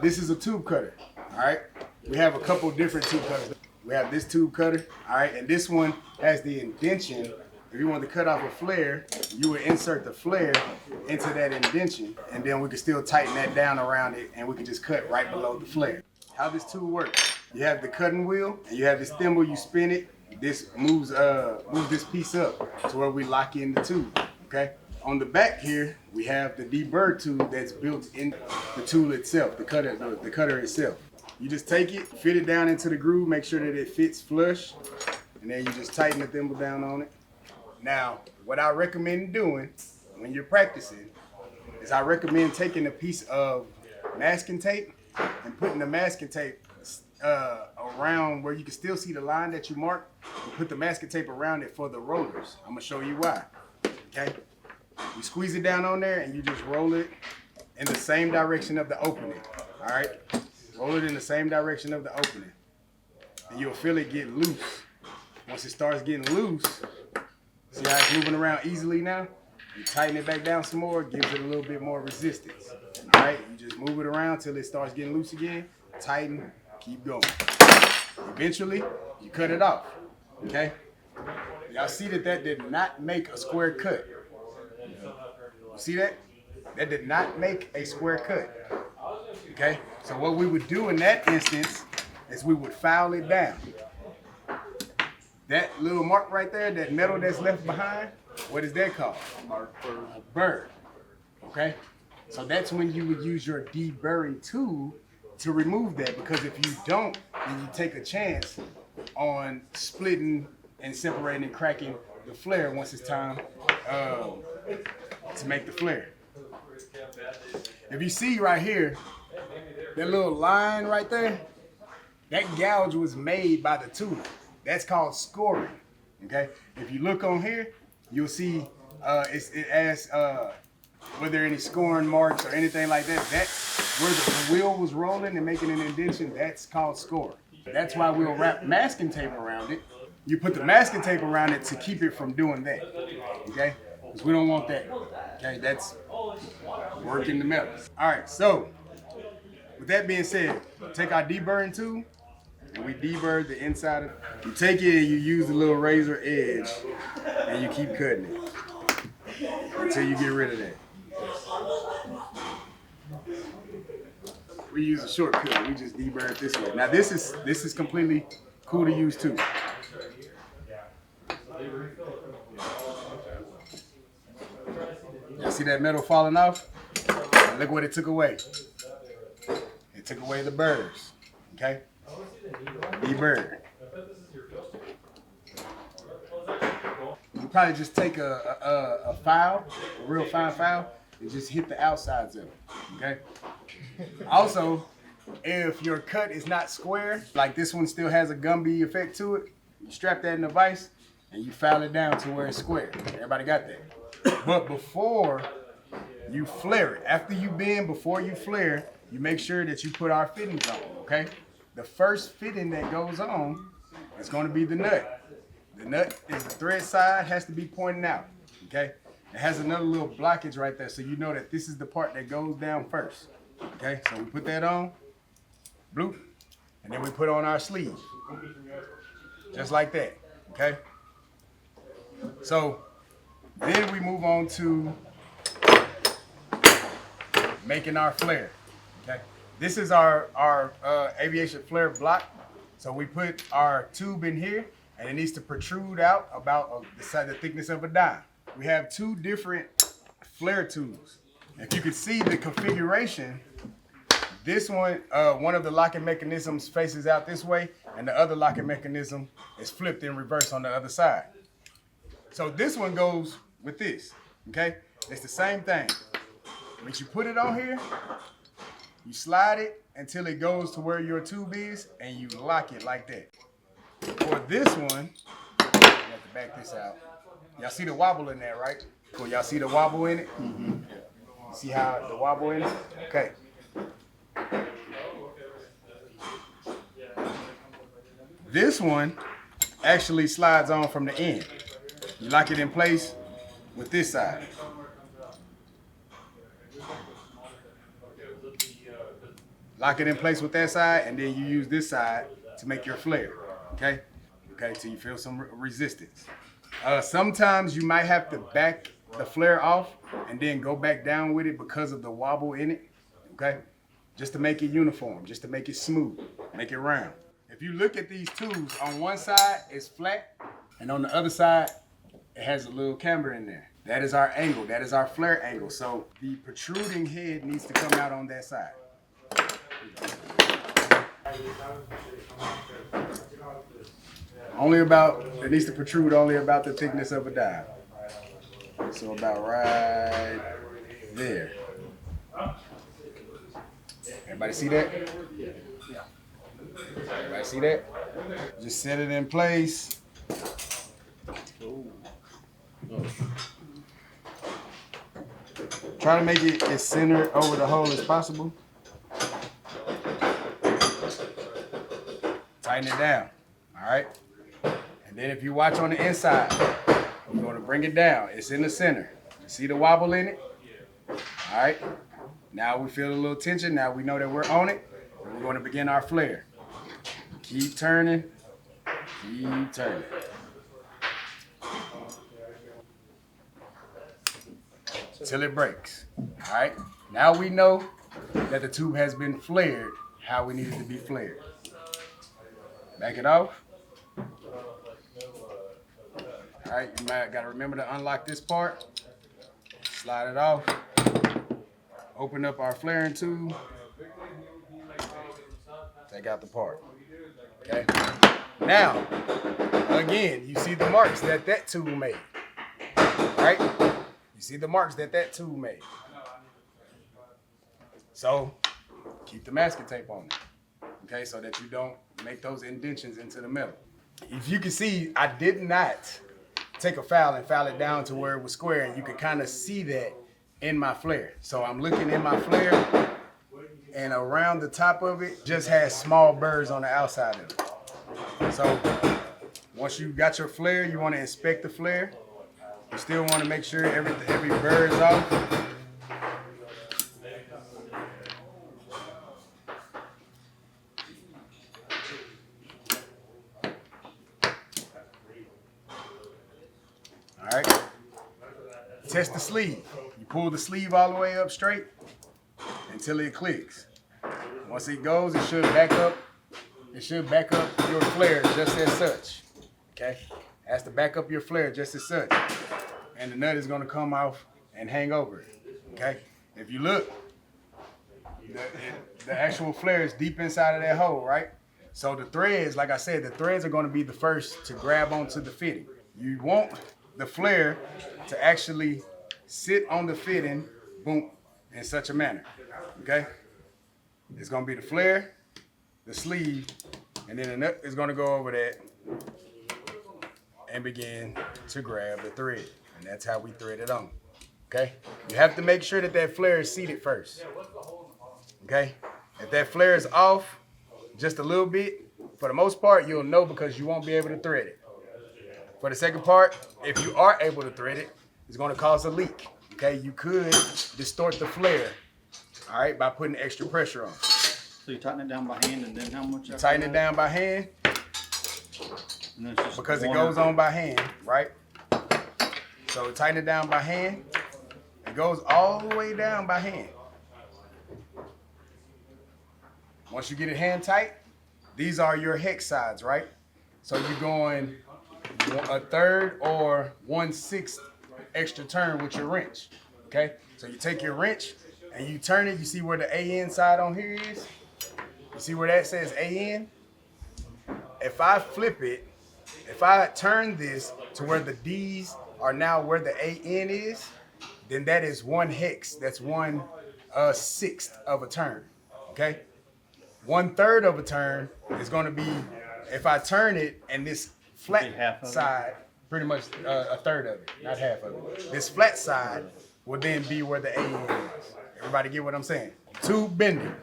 This is a tube cutter, all right? We have a couple different tube cutters. We have this tube cutter, all right? And this one has the indention. If you want to cut off a flare, you would insert the flare into that indention, and then we can still tighten that down around it, and we can just cut right below the flare. How this tool works, you have the cutting wheel, and you have this thimble, you spin it. This moves this piece up to where we lock in the tube, okay? On the back here, we have the deburr tool that's built in the tool itself, the cutter itself. You just take it, fit it down into the groove, make sure that it fits flush, and then you just tighten the thimble down on it. Now, what I recommend doing when you're practicing is I recommend taking a piece of masking tape and putting the masking tape around where you can still see the line that you marked, and put the masking tape around it for the rollers. I'm gonna show you why, okay? You squeeze it down on there and you just roll it in the same direction of the opening, all right? Roll it in the same direction of the opening, and you'll feel it get loose. Once it starts getting loose, see how it's moving around easily now? You tighten it back down some more, it gives it a little bit more resistance, all right? You just move it around till it starts getting loose again, tighten, keep going. Eventually, you cut it off, okay? Y'all see that did not make a square cut. See that? That did not make a square cut, okay? So what we would do in that instance is we would file it down. That little mark right there, that metal that's left behind, what is that called? A burr, okay? So that's when you would use your deburring tool to remove that, because if you don't, then you take a chance on splitting and separating and cracking the flare once it's time to make the flare. If you see right here, that little line right there, that gouge was made by the tool. That's called scoring, okay? If you look on here, you'll see it asks whether any scoring marks or anything like that. That's where the wheel was rolling and making an indentation. That's called scoring. That's why we'll wrap masking tape around it. You put the masking tape around it to keep it from doing that, okay? Because we don't want that, okay? That's working the metal. All right, so with that being said, take our deburring tool and we deburr the inside of it. You take it and you use the little razor edge and you keep cutting it until you get rid of that. We use a shortcut. We just deburr it this way. Now this is completely cool to use too. Y'all see that metal falling off? Look what it took away. It took away the burrs, okay? Deburr. You probably just take a file, a real fine file, and just hit the outsides of it, okay? Also, if your cut is not square, like this one still has a gumby effect to it, you strap that in the vise and you file it down to where it's square. Everybody got that? But before you flare it, after you bend, before you flare, you make sure that you put our fittings on, okay? The first fitting that goes on is going to be the nut. The nut is the thread side, has to be pointing out, okay? It has another little blockage right there, so you know that this is the part that goes down first, okay? So we put that on, bloop, and then we put on our sleeve, just like that, okay? So then we move on to making our flare, okay? This is our aviation flare block. So we put our tube in here and it needs to protrude out about the thickness of a dime. We have two different flare tubes. If you can see the configuration, this one of the locking mechanisms faces out this way and the other locking mechanism is flipped in reverse on the other side. So this one goes with this, okay? It's the same thing. Once you put it on here, you slide it until it goes to where your tube is and you lock it like that. For this one, you have to back this out. Y'all see the wobble in there, right? Cool, y'all see the wobble in it? Mm-hmm. See how the wobble in it? Okay. This one actually slides on from the end. You lock it in place with this side. Lock it in place with that side, and then you use this side to make your flare, okay? Okay, till you feel some resistance. Sometimes you might have to back the flare off and then go back down with it because of the wobble in it, okay? Just to make it uniform, just to make it smooth, make it round. If you look at these tubes, on one side it's flat, and on the other side, it has a little camber in there. That is our angle, that is our flare angle. So the protruding head needs to come out on that side. It needs to protrude only about the thickness of a dime. So about right there. Everybody see that? Everybody see that? Just set it in place. Try to make it as centered over the hole as possible. Tighten it down, all right? And then if you watch on the inside, we're gonna bring it down. It's in the center. You see the wobble in it? All right? Now we feel a little tension. Now we know that we're on it. And we're gonna begin our flare. Keep turning, keep turning. Till it breaks, all right? Now we know that the tube has been flared how we need it to be flared. Back it off. All right, you might gotta remember to unlock this part. Slide it off. Open up our flaring tube. Take out the part, okay? Now, again, you see the marks that that tube made, right? You see the marks that that tube made. So, keep the masking tape on it, okay? So that you don't make those indentions into the metal. If you can see, I did not take a file and file it down to where it was square, and you can kind of see that in my flare. So I'm looking in my flare, and around the top of it just has small burrs on the outside of it. So once you got your flare, you want to inspect the flare. You still want to make sure every burr is off. All right. Test the sleeve. You pull the sleeve all the way up straight until it clicks. Once it goes, it should back up. It should back up your flare just as such. Okay? It has to back up your flare just as such. And the nut is going to come off and hang over it. Okay? If you look, the actual flare is deep inside of that hole, right? So the threads, like I said, the threads are going to be the first to grab onto the fitting. You want the flare to actually sit on the fitting, boom, in such a manner. Okay? It's going to be the flare, the sleeve, and then the nut is going to go over that and begin to grab the thread. And that's how we thread it on. Okay? You have to make sure that that flare is seated first. Okay? If that flare is off just a little bit, for the most part, you'll know because you won't be able to thread it. For the second part, if you are able to thread it, it's going to cause a leak. Okay? You could distort the flare, all right, by putting extra pressure on. So you tighten it down by hand, and then how much? You tighten it down by hand because it goes on by hand, right? So tighten it down by hand. It goes all the way down by hand. Once you get it hand tight, these are your hex sides, right? So you're going a third or 1/6 extra turn with your wrench, okay? So you take your wrench and you turn it. You see where the AN side on here is? You see where that says AN? If I flip it, if I turn this to where the D's are now where the AN is, then that is 1 hex. That's 1/6 of a turn, okay? 1/3 of a turn is going to be, if I turn it and this flat side, pretty much a third of it, not half of it. This flat side will then be where the AN is. Everybody get what I'm saying? Tube bending,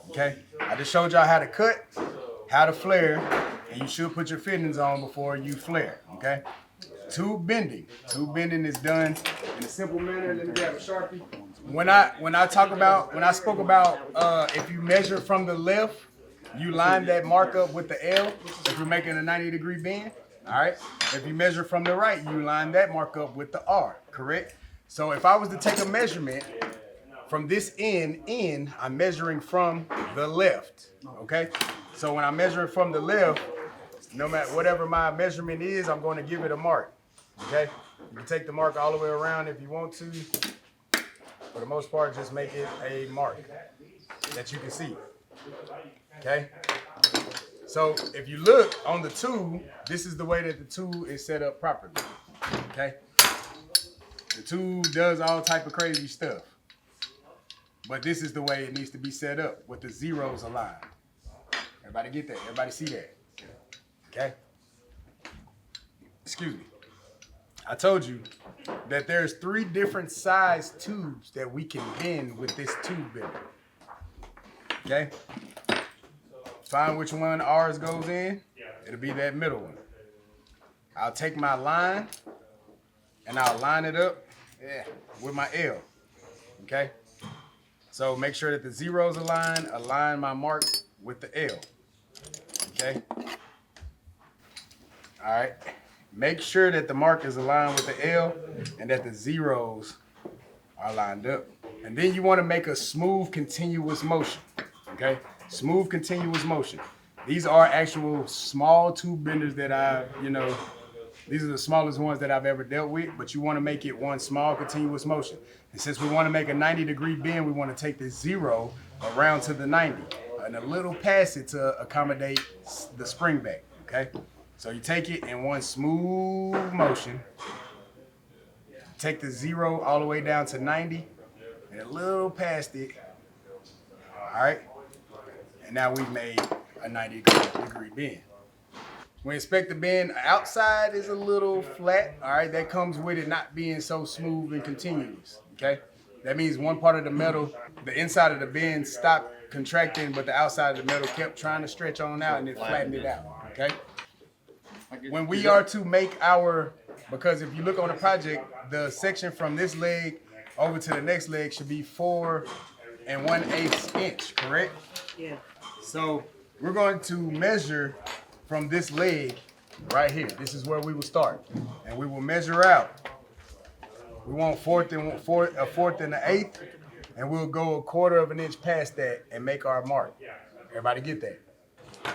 okay? I just showed y'all how to cut, how to flare, and you should put your fittings on before you flare, okay? Tube bending. Tube bending is done in a simple manner. Let me grab a Sharpie. When I spoke about if you measure from the left, you line that mark up with the L if you're making a 90-degree bend. All right. If you measure from the right, you line that mark up with the R. Correct. So if I was to take a measurement from this end in, I'm measuring from the left. Okay. So when I'm measuring from the left, no matter whatever my measurement is, I'm going to give it a mark. Okay. You can take the mark all the way around if you want to. For the most part, just make it a mark that you can see. Okay? So if you look on the tool, this is the way that the tool is set up properly. Okay? The tool does all type of crazy stuff. But this is the way it needs to be set up with the zeros aligned. Everybody get that? Everybody see that? Okay? Excuse me. I told you that there's 3 different size tubes that we can bend with this tube bender. Okay? Find which one ours goes in. It'll be that middle one. I'll take my line and I'll line it up with my L. Okay? So make sure that the zeros align my mark with the L. Okay? All right. Make sure that the mark is aligned with the L and that the zeros are lined up. And then you want to make a smooth, continuous motion. Okay? Smooth, continuous motion. These are actual small tube benders that these are the smallest ones that I've ever dealt with, but you want to make it one small, continuous motion. And since we want to make a 90-degree bend, we want to take this 0 around to the 90 and a little past it to accommodate the spring back. Okay? So you take it in one smooth motion, take the 0 all the way down to 90, and a little past it, all right? And now we've made a 90-degree bend. We inspect the bend, outside is a little flat, all right? That comes with it not being so smooth and continuous, okay? That means one part of the metal, the inside of the bend stopped contracting, but the outside of the metal kept trying to stretch on out and it flattened it out, okay? When we are to make because if you look on the project, the section from this leg over to the next leg should be 4 1/8 inch, correct? Yeah. So we're going to measure from this leg right here. This is where we will start. And we will measure out. We want a fourth and an eighth, and we'll go a 1/4 inch past that and make our mark. Everybody get that?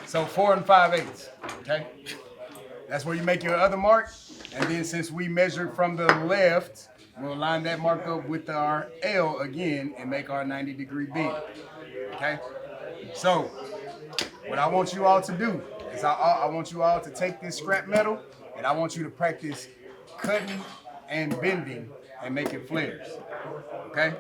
So 4 5/8, okay? That's where you make your other mark. And then since we measured from the left, we'll line that mark up with our L again and make our 90-degree bend. Okay? So what I want you all to do is I want you all to take this scrap metal and I want you to practice cutting and bending and making flares. Okay?